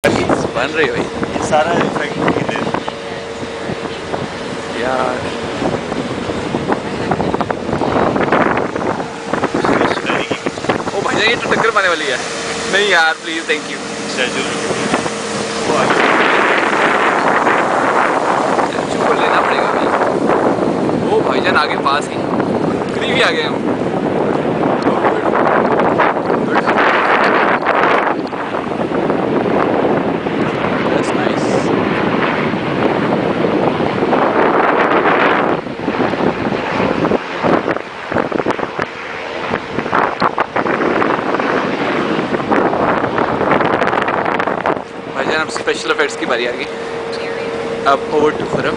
बन रही भाई ये सारा इफेक्ट इधर यार। ओ भाई ये तो टक्कर मारने वाली है। नहीं यार प्लीज थैंक यू। चुप लेना पड़ेगा भाई। ओ भाईजान आगे पास ही करीब ही आ गए हम। That's nice. भाईजान अब स्पेशल इफेक्ट्स की बारी आ गई। अब ओवर टू खुरम।